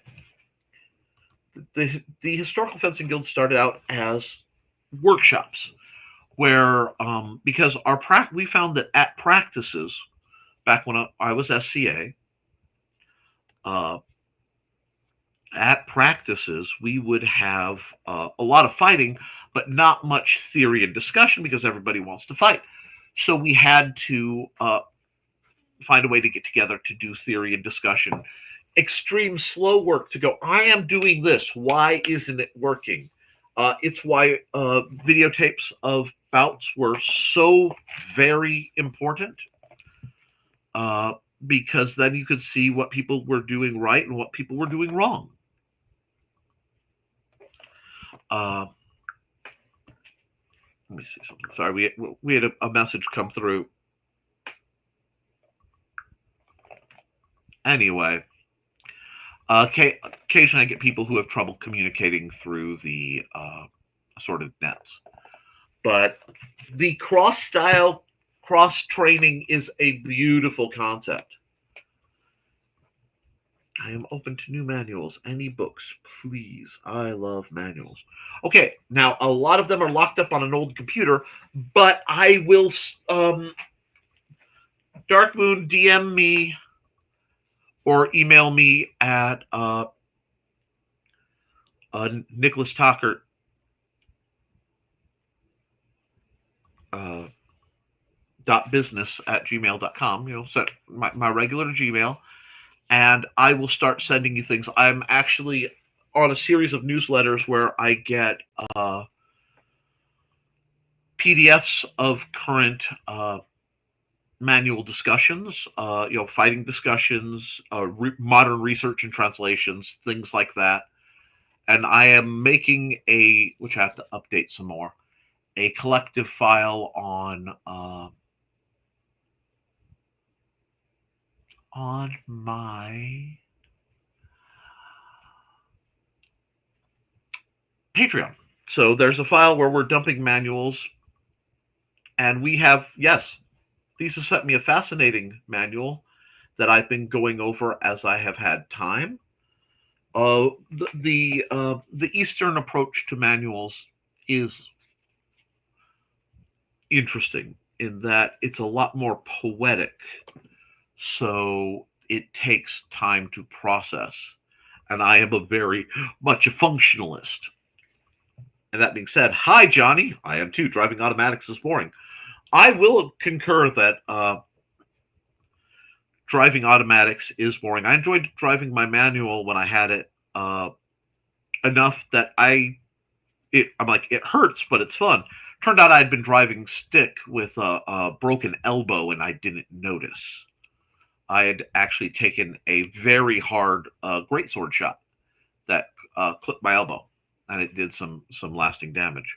the historical fencing guild started out as workshops where because we found that at practices back when I was SCA. At practices, we would have a lot of fighting, but not much theory and discussion because everybody wants to fight. So we had to find a way to get together to do theory and discussion. Extreme slow work to go, I am doing this. Why isn't it working? It's why videotapes of bouts were so very important because then you could see what people were doing right and what people were doing wrong. Let me see something. Sorry, we had a message come through. Anyway, occasionally I get people who have trouble communicating through the assorted nets. But the cross-style, cross-training is a beautiful concept. I am open to new manuals. Any books, please. I love manuals. Okay, now a lot of them are locked up on an old computer, but I will. Dark Moon, DM me or email me at Nicholas Tockert .business@gmail.com. Set my regular Gmail. And I will start sending you things. I'm actually on a series of newsletters where I get PDFs of current manual discussions, fighting discussions, modern research and translations, things like that. And I am making which I have to update some more, a collective file on my Patreon. So there's a file where we're dumping manuals, and we have, yes, Lisa sent me a fascinating manual that I've been going over as I have had time. The Eastern approach to manuals is interesting in that it's a lot more poetic. So it takes time to process. And I am very much a functionalist. And that being said, hi, Johnny. I am too. Driving automatics is boring. I will concur that driving automatics is boring. I enjoyed driving my manual when I had it enough that I'm like, it hurts, but it's fun. Turned out I'd been driving stick with a broken elbow, and I didn't notice. I had actually taken a very hard greatsword shot that clipped my elbow, and it did some lasting damage.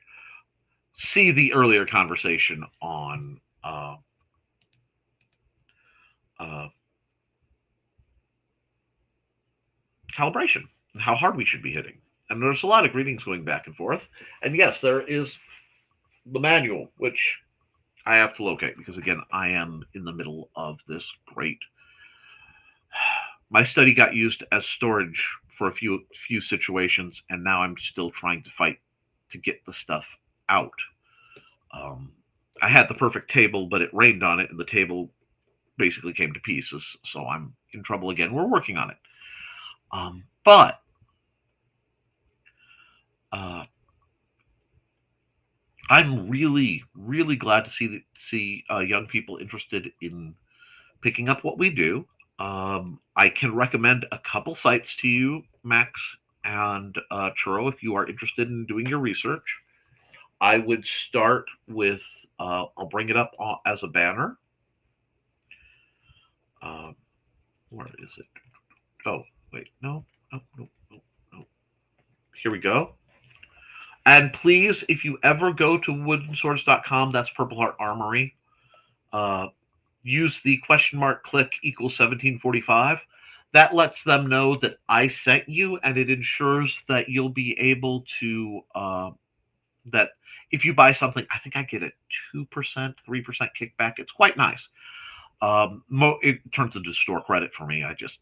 See the earlier conversation on uh, calibration and how hard we should be hitting. And there's a lot of greetings going back and forth. And yes, there is the manual, which I have to locate because, again, I am in the middle of this great. My study got used as storage for a few situations, and now I'm still trying to fight to get the stuff out. I had the perfect table, but it rained on it, and the table basically came to pieces. So I'm in trouble again. We're working on it. But I'm really, really glad to see young people interested in picking up what we do. I can recommend a couple sites to you, Max and Churro, if you are interested in doing your research. I would start with, I'll bring it up as a banner. Where is it? Oh, wait, no. Here we go. And please, if you ever go to woodenswords.com, that's Purple Heart Armory, use the ! click equals 1745. That lets them know that I sent you, and it ensures that you'll be able to, that if you buy something, I think I get a 2%, 3% kickback. It's quite nice. It turns into store credit for me. I just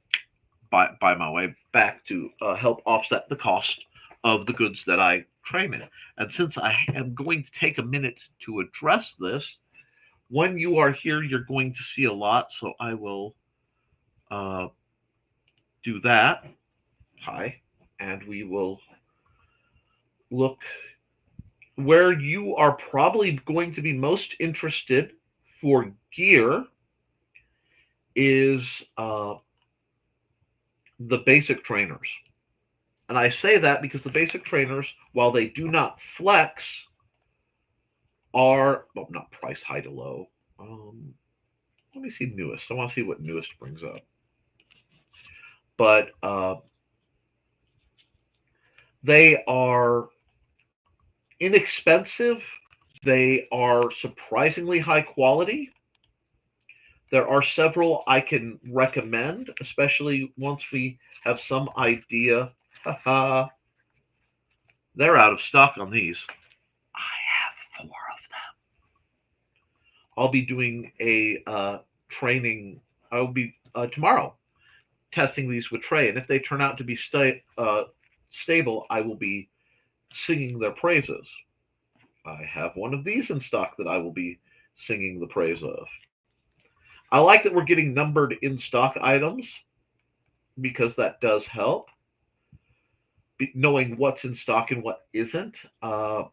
buy my way back to help offset the cost of the goods that I train in. And since I am going to take a minute to address this, when you are here, you're going to see a lot. So I will do that. Hi. And we will look where you are probably going to be most interested for gear is the basic trainers. And I say that because the basic trainers, while they do not flex, are, well, not price high to low. Let me see newest. I want to see what newest brings up. But they are inexpensive. They are surprisingly high quality. There are several I can recommend, especially once we have some idea. They're out of stock on these. I have 4 of them. I'll be doing a training. I'll be tomorrow testing these with Trey, and if they turn out to be stable, I will be singing their praises. I have one of these in stock that I will be singing the praise of. I like that we're getting numbered in stock items because that does help. Knowing what's in stock and what isn't. But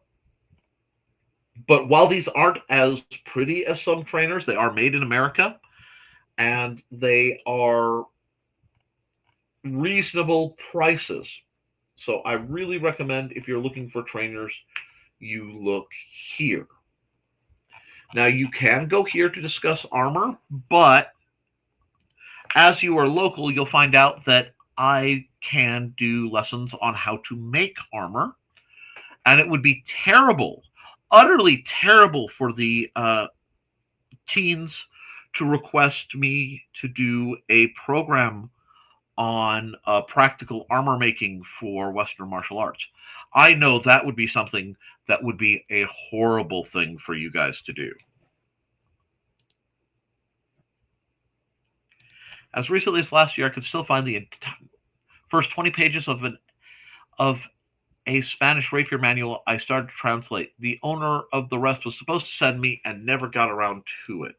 while these aren't as pretty as some trainers, they are made in America, and they are reasonable prices. So I really recommend, if you're looking for trainers, you look here. Now, you can go here to discuss armor, but as you are local, you'll find out that I can do lessons on how to make armor, and it would be terrible, utterly terrible for the teens to request me to do a program on practical armor making for Western martial arts. I know that would be something that would be a horrible thing for you guys to do. As recently as last year, I could still find the first 20 pages of a Spanish rapier manual I started to translate. The owner of the rest was supposed to send me and never got around to it.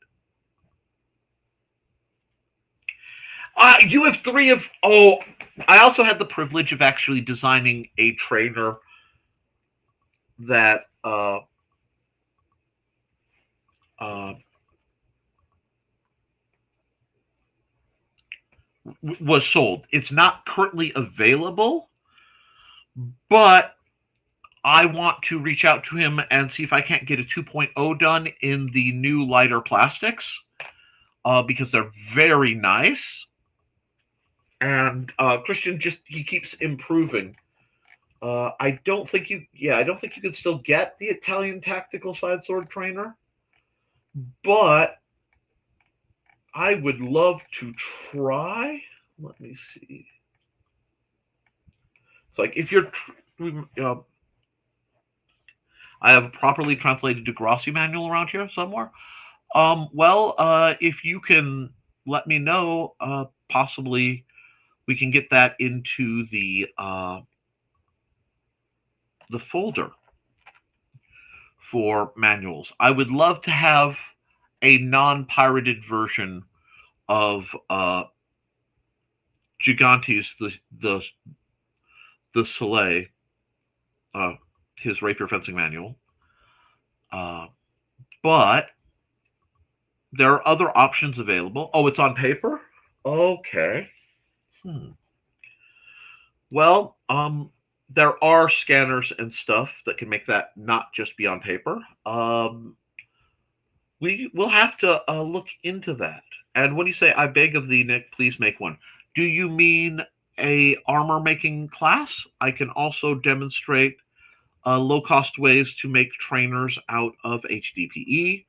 You have 3 of... Oh, I also had the privilege of actually designing a trainer that was sold. It's not currently available, but I want to reach out to him and see if I can't get a 2.0 done in the new lighter plastics, because they're very nice. And Christian he keeps improving I don't think you. Yeah, I don't think you can still get the Italian Tactical Side Sword Trainer, but I would love to try. Let me see. It's like if you're. I have a properly translated Degrassi manual around here somewhere. If you can let me know, possibly we can get that into the folder for manuals. I would love to have a non-pirated version of Gigantes, the Soleil, his rapier fencing manual. But there are other options available. Oh, it's on paper? Okay. Well, there are scanners and stuff that can make that not just be on paper. We will have to look into that. And when you say "I beg of thee, Nick, please make one," do you mean a armor making class? I can also demonstrate low cost ways to make trainers out of HDPE.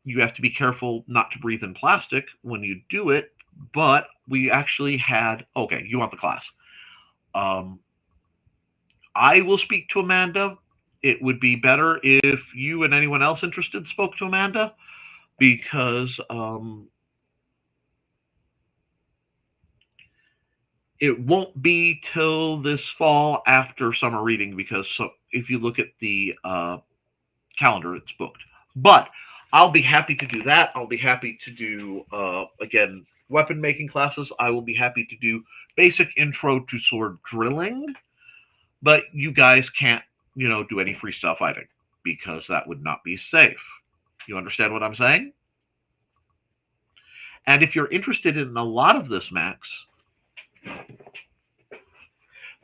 You have to be careful not to breathe in plastic when you do it, but we actually had. Okay, you want the class? I will speak to Amanda. It would be better if you and anyone else interested spoke to Amanda, because it won't be till this fall after summer reading, because if you look at the calendar, it's booked. But I'll be happy to do that. I'll be happy to do, again, weapon making classes. I will be happy to do basic intro to sword drilling, but you guys can't, do any freestyle fighting, because that would not be safe. You understand what I'm saying? And if you're interested in a lot of this, Max,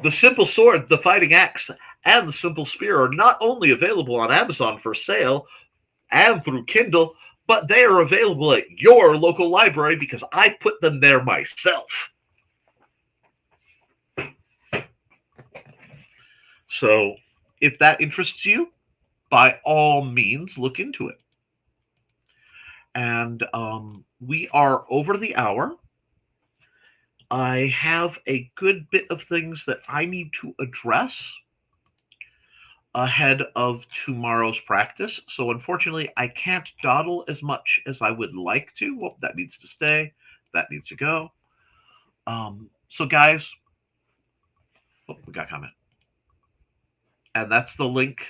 the simple sword, the fighting axe, and the simple spear are not only available on Amazon for sale and through Kindle, but they are available at your local library, because I put them there myself. So if that interests you, by all means, look into it. And we are over the hour. I have a good bit of things that I need to address ahead of tomorrow's practice. So unfortunately, I can't dawdle as much as I would like to. Well, that needs to stay. That needs to go. So guys, we got a comment. And that's the link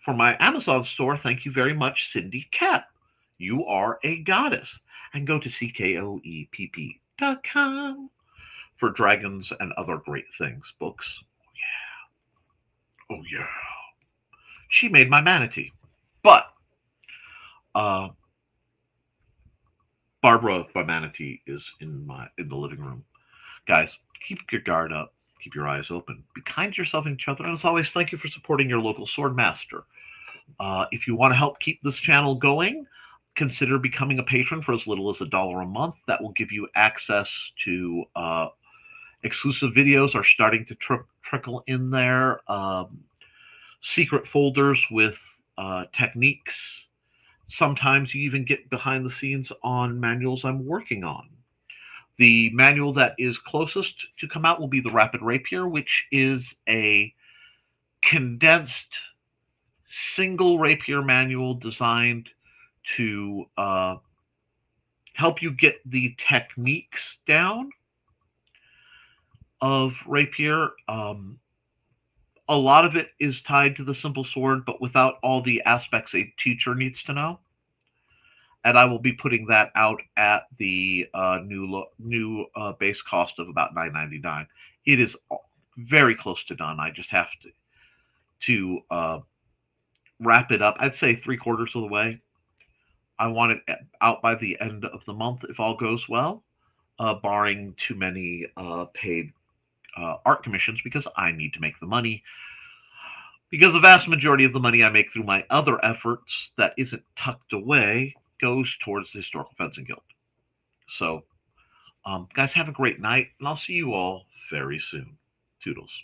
for my Amazon store. Thank you very much, Cindy Cat. You are a goddess. And go to CKOEPP.com for dragons and other great things. Books. Oh, yeah. Oh, yeah. She made my manatee. But Barbara, my manatee, is in the living room. Guys, keep your guard up. Keep your eyes open. Be kind to yourself and each other. And as always, thank you for supporting your local sword master. If you want to help keep this channel going, consider becoming a patron for as little as $1 a month. That will give you access to exclusive videos are starting to trickle in there. Secret folders with techniques. Sometimes you even get behind the scenes on manuals I'm working on. The manual that is closest to come out will be the Rapid Rapier, which is a condensed single rapier manual designed to help you get the techniques down of rapier. A lot of it is tied to the simple sword, but without all the aspects a teacher needs to know. And I will be putting that out at the new base cost of about $9.99. It is very close to done. I just have to wrap it up. I'd say 3/4 of the way. I want it out by the end of the month if all goes well, barring too many paid art commissions, because I need to make the money. Because the vast majority of the money I make through my other efforts that isn't tucked away goes towards the Historical Fencing Guild. So, guys, have a great night, and I'll see you all very soon. Toodles.